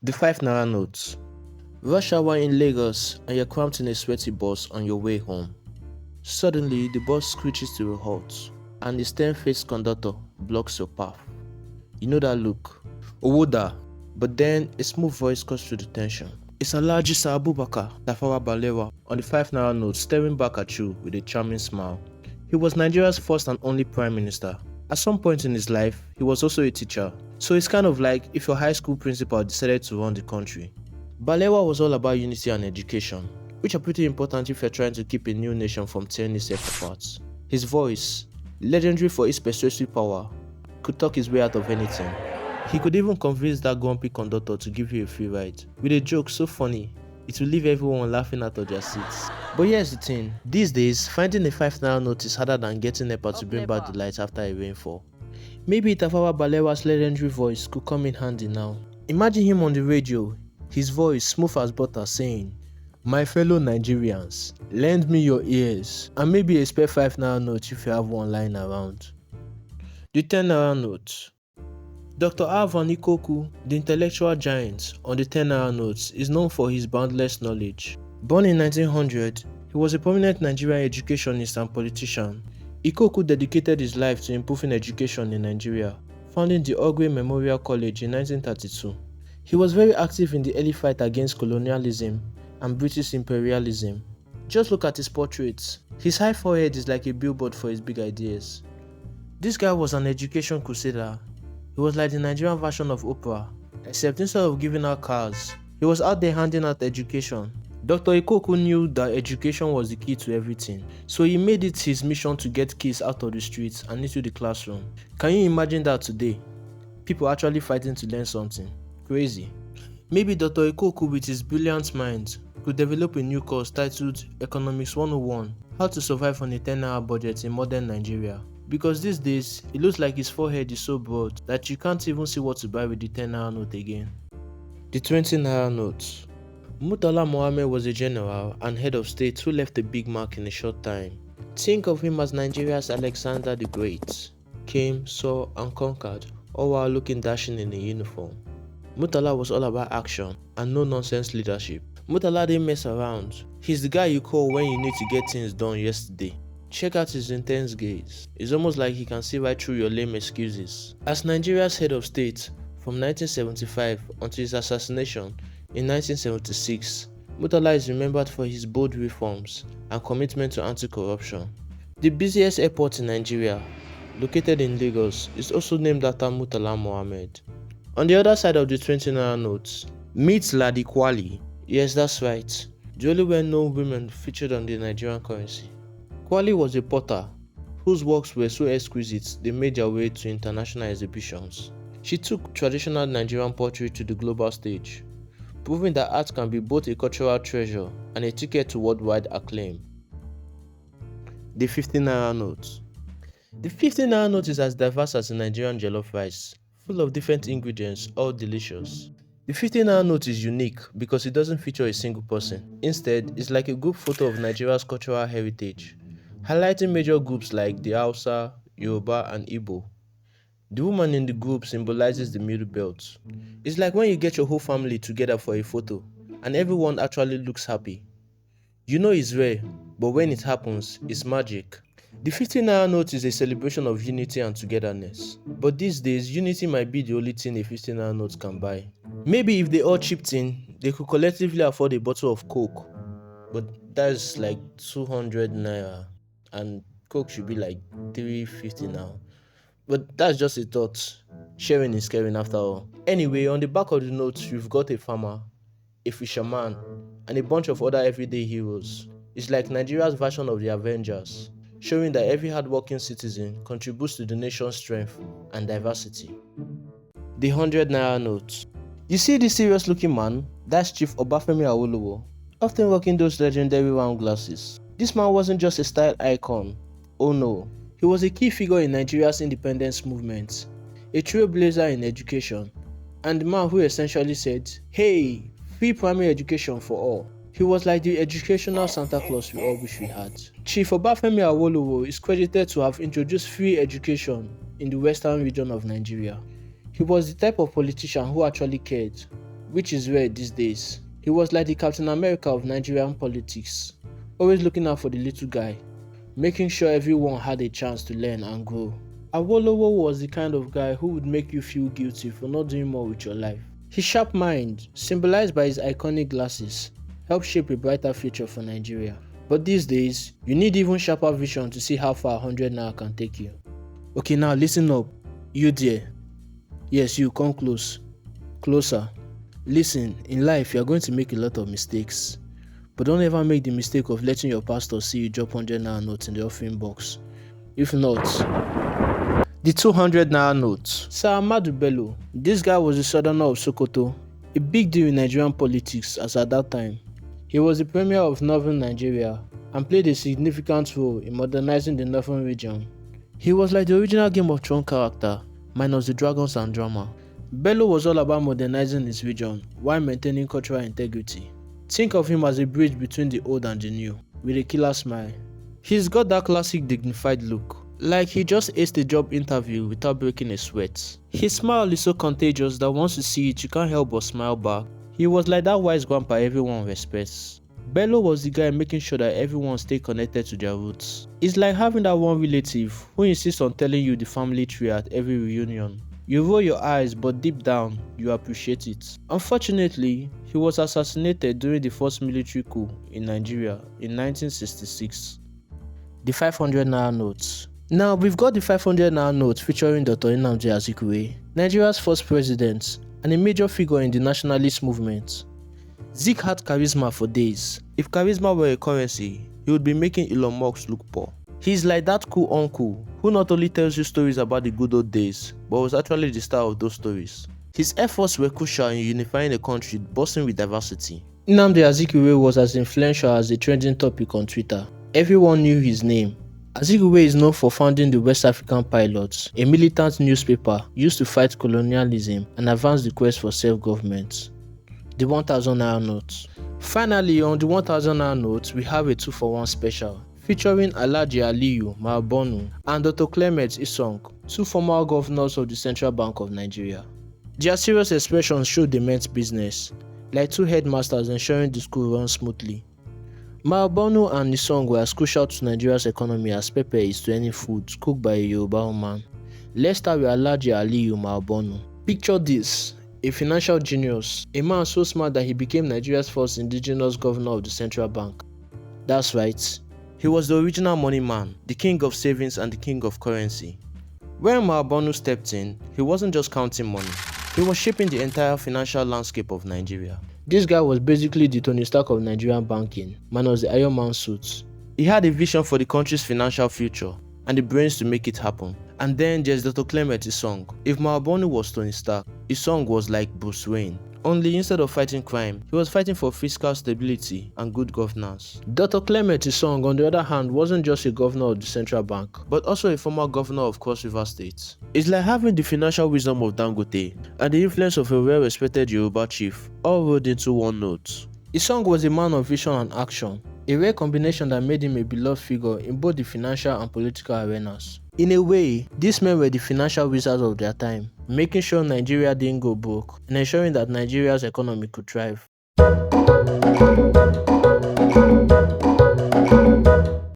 The 5 naira note. Rush hour in Lagos and you're cramped in a sweaty bus on your way home. Suddenly, the bus screeches to a halt and the stern-faced conductor blocks your path. You know that look. Owoda. But then a smooth voice cuts through the tension. It's Alhaji Sir Abubakar Tafawa Balewa on the 5 naira note, staring back at you with a charming smile. He was Nigeria's first and only prime minister. At some point in his life, he was also a teacher. So it's kind of like if your high school principal decided to run the country. Balewa was all about unity and education, which are pretty important if you're trying to keep a new nation from tearing itself apart. His voice, legendary for its persuasive power, could talk his way out of anything. He could even convince that grumpy conductor to give you a free ride, with a joke so funny, it will leave everyone laughing out of their seats. But here's the thing, these days, finding a 5 naira note is harder than getting NEPA to bring back the lights after a rainfall. Maybe Tafawa Balewa's legendary voice could come in handy now. Imagine him on the radio, his voice smooth as butter saying, "My fellow Nigerians, lend me your ears and maybe a spare 5 naira note if you have one lying around." The 10 naira note. Dr. Alvan Ikoku, the intellectual giant on the 10 naira notes, is known for his boundless knowledge. Born in 1900, he was a prominent Nigerian educationist and politician. Ikoku dedicated his life to improving education in Nigeria, founding the Ogwe Memorial College in 1932. He was very active in the early fight against colonialism and British imperialism. Just look at his portraits. His high forehead is like a billboard for his big ideas. This guy was an education crusader. He was like the Nigerian version of Oprah, except instead of giving out cars, he was out there handing out education. Dr. Ikoku knew that education was the key to everything, so he made it his mission to get kids out of the streets and into the classroom. Can you imagine that today? People actually fighting to learn something. Crazy. Maybe Dr. Ikoku, with his brilliant mind, could develop a new course titled Economics 101, How to Survive on a 10-hour budget in modern Nigeria. Because these days, it looks like his forehead is so broad that you can't even see what to buy with the 10 naira note again. The 20 naira note. Murtala Mohammed was a general and head of state who left a big mark in a short time. Think of him as Nigeria's Alexander the Great. Came, saw and conquered, all while looking dashing in a uniform. Murtala was all about action and no-nonsense leadership. Murtala didn't mess around. He's the guy you call when you need to get things done yesterday. Check out his intense gaze. It's almost like he can see right through your lame excuses. As Nigeria's head of state from 1975 until his assassination in 1976, Murtala is remembered for his bold reforms and commitment to anti-corruption. The busiest airport in Nigeria, located in Lagos, is also named after Murtala Mohammed. On the other side of the 20 naira notes, meet Ladi Kwali. Yes, that's right, the only well-known women featured on the Nigerian currency. Kwali was a potter whose works were so exquisite they made their way to international exhibitions. She took traditional Nigerian pottery to the global stage, proving that art can be both a cultural treasure and a ticket to worldwide acclaim. The 50 naira note. The 50 naira note is as diverse as the Nigerian jollof rice, full of different ingredients, all delicious. The 50 naira note is unique because it doesn't feature a single person. Instead, it's like a group photo of Nigeria's cultural heritage, highlighting major groups like the Hausa, Yoruba, and Igbo. The woman in the group symbolizes the middle belt. It's like when you get your whole family together for a photo, and everyone actually looks happy. You know it's rare, but when it happens, it's magic. The 50 naira note is a celebration of unity and togetherness. But these days, unity might be the only thing a 50 naira note can buy. Maybe if they all chipped in, they could collectively afford a bottle of Coke. But that's like 200 naira. And Coke should be like 350 now. But that's just a thought. Sharing is caring after all. Anyway, on the back of the note, you've got a farmer, a fisherman, and a bunch of other everyday heroes. It's like Nigeria's version of the Avengers, showing that every hardworking citizen contributes to the nation's strength and diversity. The 100 naira note. You see this serious looking man? That's Chief Obafemi Awolowo, often rocking those legendary round glasses. This man wasn't just a style icon. Oh no, he was a key figure in Nigeria's independence movement, a trailblazer in education, and the man who essentially said, "Hey, free primary education for all." He was like the educational Santa Claus we all wish we had. Chief Obafemi Awolowo is credited to have introduced free education in the western region of Nigeria. He was the type of politician who actually cared, which is rare these days. He was like the Captain America of Nigerian politics, always looking out for the little guy, making sure everyone had a chance to learn and grow. Awolowo was the kind of guy who would make you feel guilty for not doing more with your life. His sharp mind, symbolized by his iconic glasses, helped shape a brighter future for Nigeria. But these days, you need even sharper vision to see how far 100 naira can take you. Okay, now listen up. You there. Yes, you come closer. Listen, in life you are going to make a lot of mistakes. But don't ever make the mistake of letting your pastor see you drop 100 naira notes in the offering box. If not, the 200 naira note. Sir Ahmadu Bello, this guy was the southerner of Sokoto, a big deal in Nigerian politics as at that time. He was the premier of northern Nigeria and played a significant role in modernizing the northern region. He was like the original Game of Thrones character, minus the dragons and drama. Bello was all about modernizing his region while maintaining cultural integrity. Think of him as a bridge between the old and the new, with a killer smile. He's got that classic dignified look, like he just aced a job interview without breaking a sweat. His smile is so contagious that once you see it, you can't help but smile back. He was like that wise grandpa everyone respects. Bello was the guy making sure that everyone stay connected to their roots. It's like having that one relative who insists on telling you the family tree at every reunion. You roll your eyes, but deep down, you appreciate it. Unfortunately, he was assassinated during the first military coup in Nigeria in 1966. The 500 naira notes. Now, we've got the 500 naira note featuring Dr. Nnamdi Azikiwe, Nigeria's first president and a major figure in the nationalist movement. Zik had charisma for days. If charisma were a currency, he would be making Elon Musk look poor. He's like that cool uncle who not only tells you stories about the good old days, but was actually the star of those stories. His efforts were crucial in unifying a country bursting with diversity. Nnamdi Azikiwe was as influential as the trending topic on Twitter. Everyone knew his name. Azikiwe is known for founding the West African Pilots, a militant newspaper used to fight colonialism and advance the quest for self-government. The 1000 naira note. Finally, on the 1000 naira note, we have a 2-for-1 special featuring Alhaji Aliyu Maabonu and Dr. Clement Isong, two former governors of the Central Bank of Nigeria. Their serious expressions showed they meant business, like two headmasters ensuring the school runs smoothly. Maabonu and Isong were as crucial to Nigeria's economy as pepper is to any food cooked by a Yoruba woman. Let's start with Alhaji Aliyu Maabonu. Picture this. A financial genius, a man so smart that he became Nigeria's first indigenous governor of the central bank. That's right, he was the original money man, the king of savings and the king of currency. When Maabonu stepped in, he wasn't just counting money, he was shaping the entire financial landscape of Nigeria. This guy was basically the Tony Stark of Nigerian banking, minus the Iron Man suits. He had a vision for the country's financial future and the brains to make it happen. And then there's Dr. Clement Isong. If Maabonu was Tony Stark, Isong was like Bruce Wayne. Only instead of fighting crime, he was fighting for fiscal stability and good governance. Dr. Clement Isong, on the other hand, wasn't just a governor of the central bank, but also a former governor of Cross River State. It's like having the financial wisdom of Dangote and the influence of a well-respected Yoruba chief, all rolled into one note. Isong was a man of vision and action, a rare combination that made him a beloved figure in both the financial and political arenas. In a way, these men were the financial wizards of their time, making sure Nigeria didn't go broke and ensuring that Nigeria's economy could thrive.